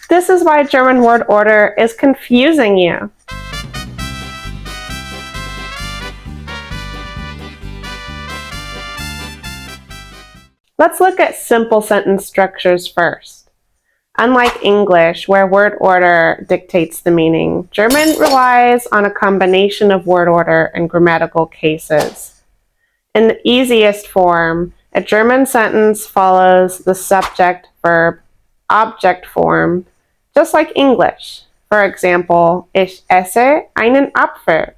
This is why German word order is confusing you. Let's look at simple sentence structures first. Unlike English, where word order dictates the meaning, German relies on a combination of word order and grammatical cases. In the easiest form, a German sentence follows the subject-verb-object form, just like English. For example, ich esse einen Apfel.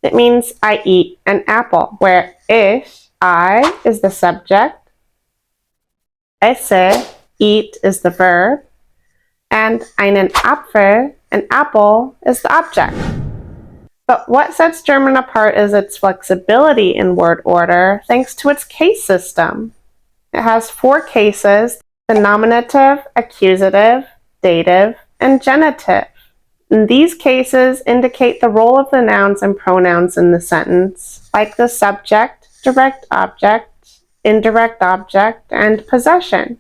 It means I eat an apple, where I, is the subject, esse, eat, is the verb, and einen Apfel, an apple, is the object. But what sets German apart is its flexibility in word order thanks to its case system. It has 4 cases: the nominative, accusative, dative, and genitive. And these cases indicate the role of the nouns and pronouns in the sentence, like the subject, direct object, indirect object, and possession.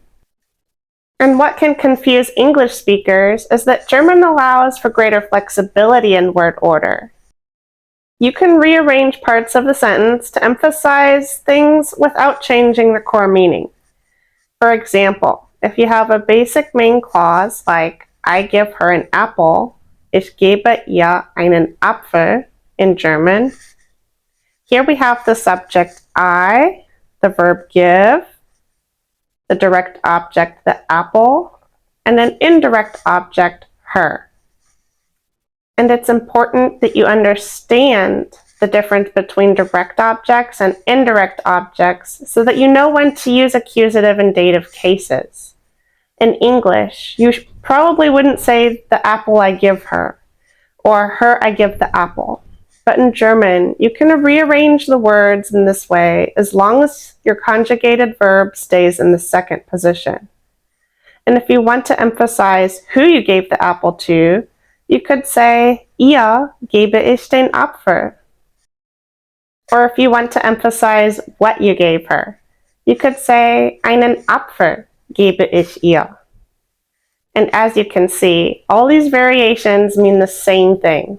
And what can confuse English speakers is that German allows for greater flexibility in word order. You can rearrange parts of the sentence to emphasize things without changing the core meaning. For example, if you have a basic main clause like I give her an apple, ich gebe ihr einen Apfel in German, here we have the subject I, the verb give, the direct object the apple, and an indirect object her. And it's important that you understand the difference between direct objects and indirect objects so that you know when to use accusative and dative cases. In English, you probably wouldn't say the apple I give her, or her I give the apple. But in German, you can rearrange the words in this way as long as your conjugated verb stays in the second position. And if you want to emphasize who you gave the apple to, you could say, ihr gebe ich den Apfel. Or if you want to emphasize what you gave her, you could say, einen Apfel gebe ich ihr. And as you can see, all these variations mean the same thing.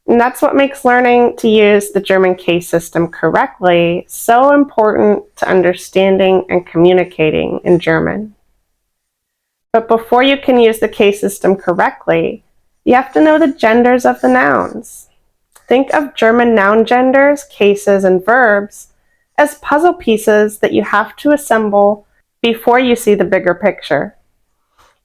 And that's what makes learning to use the German case system correctly so important to understanding and communicating in German. But before you can use the case system correctly, you have to know the genders of the nouns. Think of German noun genders, cases, and verbs as puzzle pieces that you have to assemble before you see the bigger picture.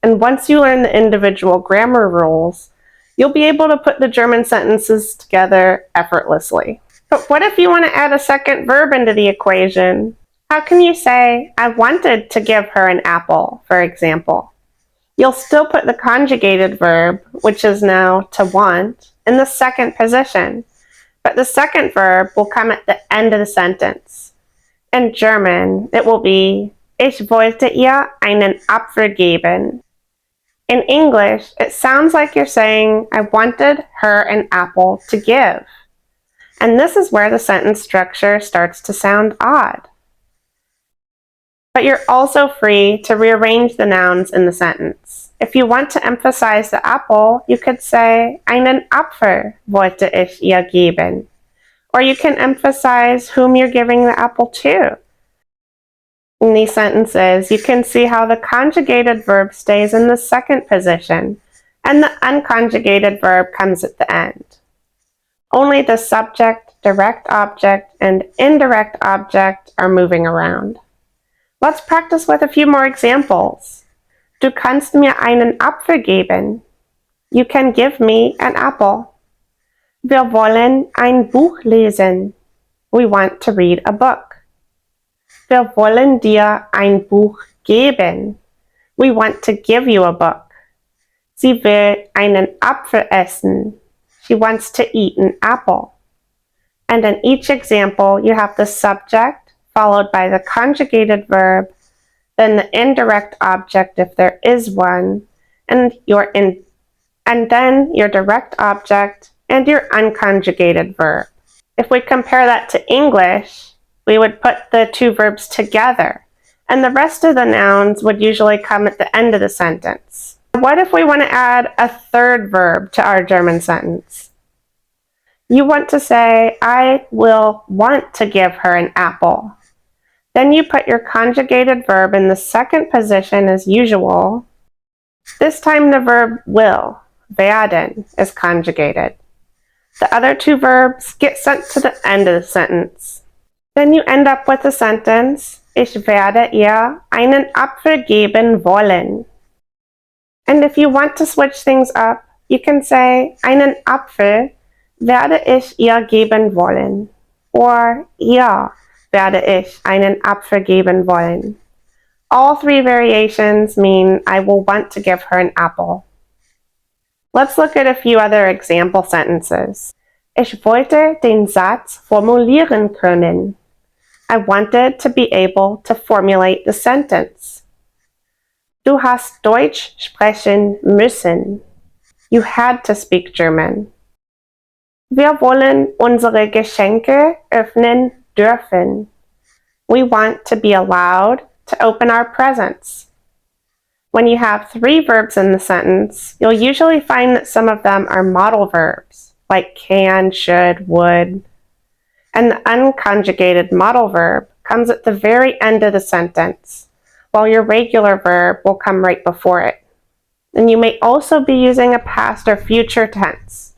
And once you learn the individual grammar rules, you'll be able to put the German sentences together effortlessly. But what if you want to add a second verb into the equation? How can you say, I wanted to give her an apple, for example? You'll still put the conjugated verb, which is now to want, in the second position. But the second verb will come at the end of the sentence. In German, it will be, ich wollte ihr einen Apfel geben. In English, it sounds like you're saying, I wanted her an apple to give. And this is where the sentence structure starts to sound odd. But you're also free to rearrange the nouns in the sentence. If you want to emphasize the apple, you could say, einen Apfel wollte ich ihr geben. Or you can emphasize whom you're giving the apple to. In these sentences, you can see how the conjugated verb stays in the second position, and the unconjugated verb comes at the end. Only the subject, direct object, and indirect object are moving around. Let's practice with a few more examples. Du kannst mir einen Apfel geben. You can give me an apple. Wir wollen ein Buch lesen. We want to read a book. Wir wollen dir ein Buch geben. We want to give you a book. Sie will einen Apfel essen. She wants to eat an apple. And in each example, you have the subject followed by the conjugated verb, then the indirect object if there is one, and then your direct object and your unconjugated verb. If we compare that to English, we would put the two verbs together, and the rest of the nouns would usually come at the end of the sentence. What if we want to add a third verb to our German sentence? You want to say, I will want to give her an apple. Then you put your conjugated verb in the second position as usual. This time the verb will, werden, is conjugated. The other two verbs get sent to the end of the sentence. Then you end up with the sentence, Ich werde ihr einen Apfel geben wollen. And if you want to switch things up, you can say, einen Apfel werde ich ihr geben wollen. Or, ihr werde ich einen Apfel geben wollen. All three variations mean I will want to give her an apple. Let's look at a few other example sentences. Ich wollte den Satz formulieren können. I wanted to be able to formulate the sentence. Du hast Deutsch sprechen müssen. You had to speak German. Wir wollen unsere Geschenke öffnen dürfen. We want to be allowed to open our presents. When you have three verbs in the sentence, you'll usually find that some of them are modal verbs, like can, should, would. And the unconjugated modal verb comes at the very end of the sentence, while your regular verb will come right before it. And you may also be using a past or future tense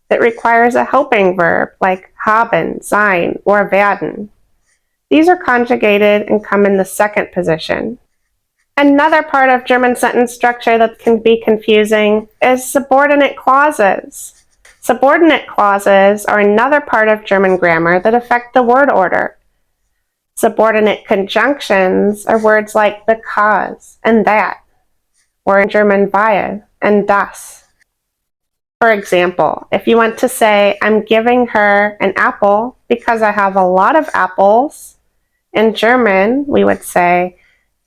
that requires a helping verb like haben, sein, or werden. These are conjugated and come in the second position. Another part of German sentence structure that can be confusing is subordinate clauses. Subordinate clauses are another part of German grammar that affect the word order. Subordinate conjunctions are words like because and that, or in German weil and das. For example, if you want to say, I'm giving her an apple because I have a lot of apples, in German we would say,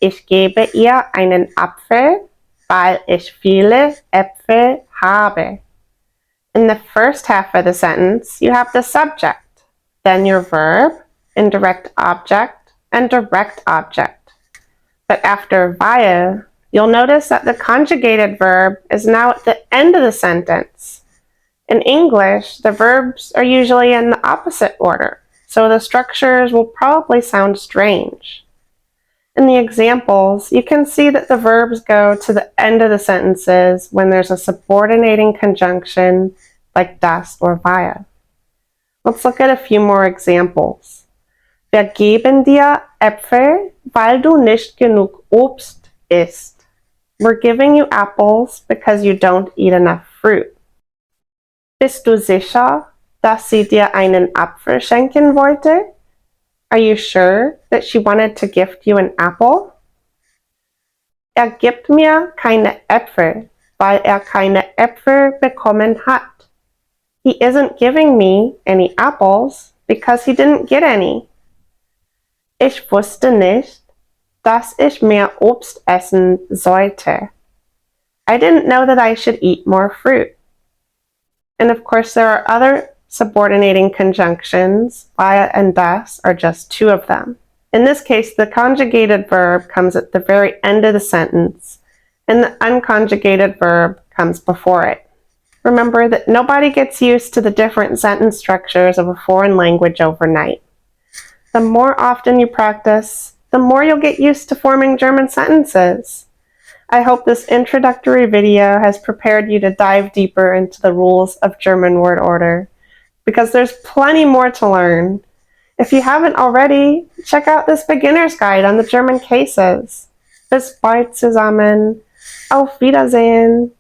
Ich gebe ihr einen Apfel, weil ich viele Äpfel habe. In the first half of the sentence, you have the subject, then your verb, indirect object, and direct object. But after weil, you'll notice that the conjugated verb is now at the end of the sentence. In English, the verbs are usually in the opposite order, so the structures will probably sound strange. In the examples, you can see that the verbs go to the end of the sentences when there's a subordinating conjunction like das or weil. Let's look at a few more examples. Wir geben dir Äpfel, weil du nicht genug Obst isst. We're giving you apples because you don't eat enough fruit. Bist du sicher, dass sie dir einen Apfel schenken wollte? Are you sure that she wanted to gift you an apple? Gibt mir keine Äpfel, weil keine Äpfel bekommen hat. He isn't giving me any apples because he didn't get any. Ich wusste nicht, dass ich mehr Obst essen sollte. I didn't know that I should eat more fruit. And of course, there are other subordinating conjunctions. Weil and das are just two of them. In this case, the conjugated verb comes at the very end of the sentence, and the unconjugated verb comes before it. Remember that nobody gets used to the different sentence structures of a foreign language overnight. The more often you practice, the more you'll get used to forming German sentences. I hope this introductory video has prepared you to dive deeper into the rules of German word order, because there's plenty more to learn. If you haven't already, check out this beginner's guide on the German cases. Bis bald zusammen. Auf Wiedersehen.